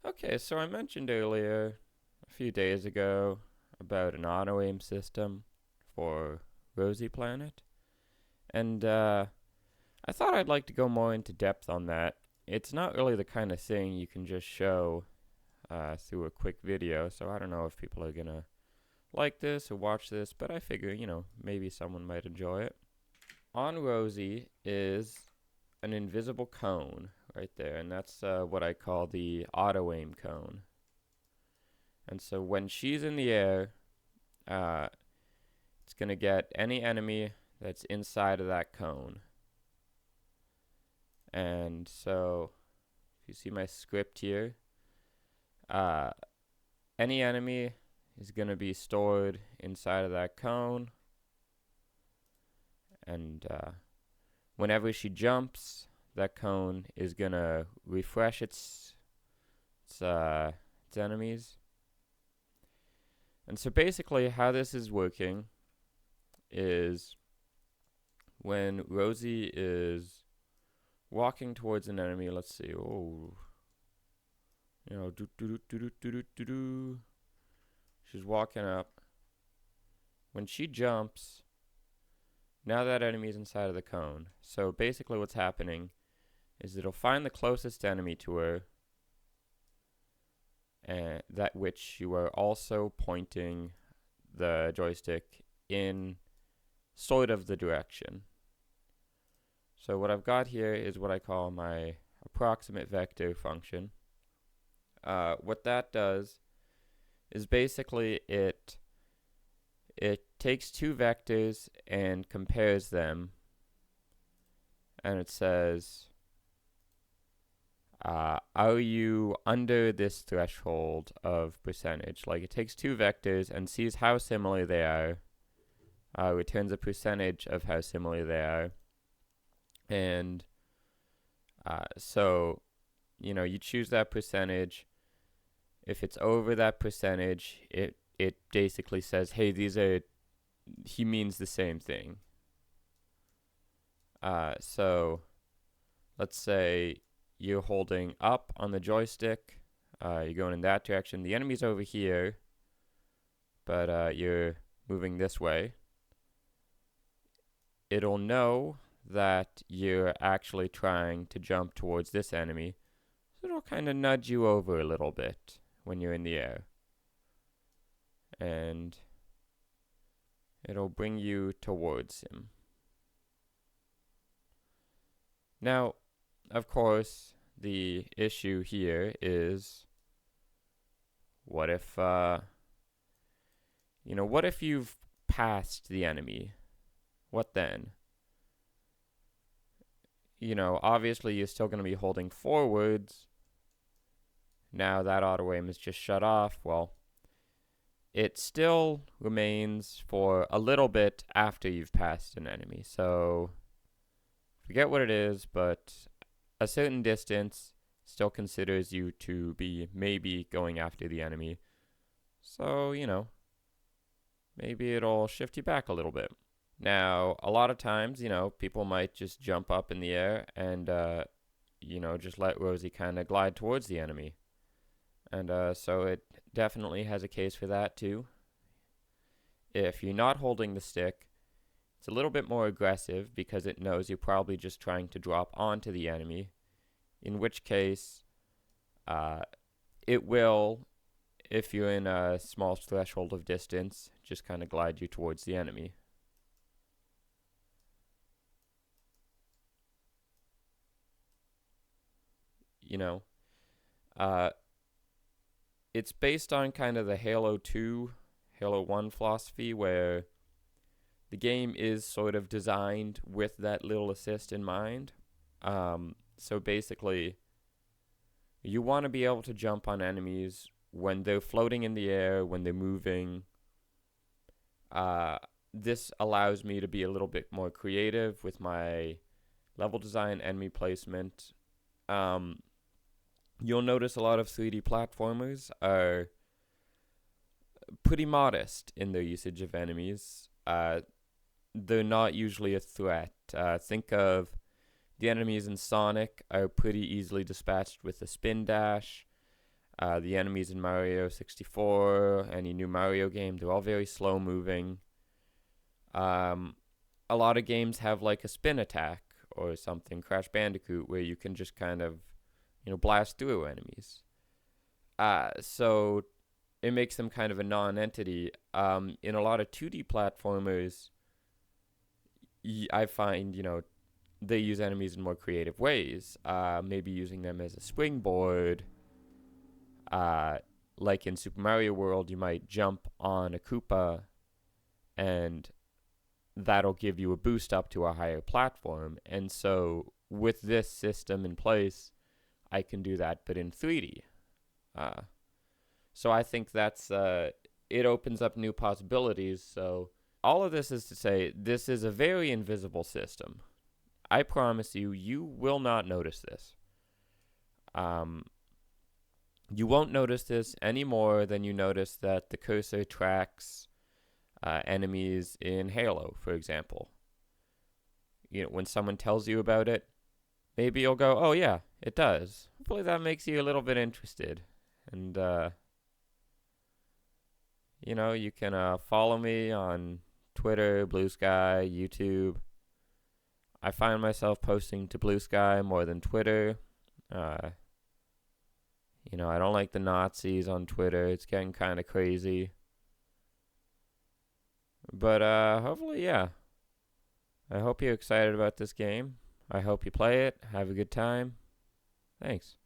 Okay, so I mentioned earlier, a few days ago, about an auto aim system for Rosie Planet, and I thought I'd like to go more into depth on that. It's not really the kind of thing you can just show through a quick video, so I don't know if people are gonna like this or watch this, but I figure, maybe someone might enjoy it. On Rosie is an invisible cone right there, and that's what I call the auto aim cone. And so when she's in the air, uh, it's going to get any enemy that's inside of that cone. And so if you see my script here, uh, any enemy is going to be stored inside of that cone. And whenever she jumps, that cone is going to refresh its enemies. And so basically how this is working is when Rosie is walking towards an enemy, let's see, she's walking up. When she jumps, now that enemy's inside of the cone. So basically what's happening is it'll find the closest enemy to her, and that which you are also pointing the joystick in sort of the direction. So what I've got here is what I call my approximate vector function. What that does is basically it takes two vectors and compares them, and it says, are you under this threshold of percentage? Like, it takes two vectors and sees how similar they are, returns a percentage of how similar they are, and so you choose that percentage. If it's over that percentage, it basically says, hey, he means the same thing. So let's say you're holding up on the joystick, you're going in that direction, the enemy's over here, but you're moving this way. It'll know that you're actually trying to jump towards this enemy, so it'll kind of nudge you over a little bit when you're in the air, and it'll bring you towards him. Now, of course, the issue here is, what if you've passed the enemy? What then? Obviously you're still going to be holding forwards. Now that auto aim is just shut off. Well, it still remains for a little bit after you've passed an enemy. So forget what it is, but a certain distance still considers you to be maybe going after the enemy. So, maybe it'll shift you back a little bit. Now, a lot of times, people might just jump up in the air and, just let Rosie kind of glide towards the enemy. And so it definitely has a case for that too. If you're not holding the stick, it's a little bit more aggressive because it knows you're probably just trying to drop onto the enemy, in which case it will, if you're in a small threshold of distance, just kind of glide you towards the enemy. It's based on kind of the Halo 2, Halo 1 philosophy, where the game is sort of designed with that little assist in mind. So basically, you want to be able to jump on enemies when they're floating in the air, when they're moving. This allows me to be a little bit more creative with my level design, enemy placement. You'll notice a lot of 3D platformers are pretty modest in their usage of enemies. They're not usually a threat. Think of the enemies in Sonic are pretty easily dispatched with a spin dash. The enemies in Mario 64, any new Mario game, they're all very slow moving. A lot of games have like a spin attack or something, Crash Bandicoot, where you can just kind of, blast through enemies. So it makes them kind of a non-entity. In a lot of 2D platformers, I find, they use enemies in more creative ways. Maybe using them as a springboard. Like in Super Mario World, you might jump on a Koopa and that'll give you a boost up to a higher platform. And so with this system in place, I can do that, but in 3D. So I think that's it opens up new possibilities. So all of this is to say, this is a very invisible system. I promise you, you will not notice this. You won't notice this any more than you notice that the cursor tracks enemies in Halo, for example. When someone tells you about it, maybe you'll go, oh yeah, it does. Hopefully that makes you a little bit interested. And, you can follow me on Twitter, Blue Sky, YouTube. I find myself posting to Blue Sky more than Twitter. I don't like the Nazis on Twitter. It's getting kind of crazy. But hopefully, yeah. I hope you're excited about this game. I hope you play it. Have a good time. Thanks.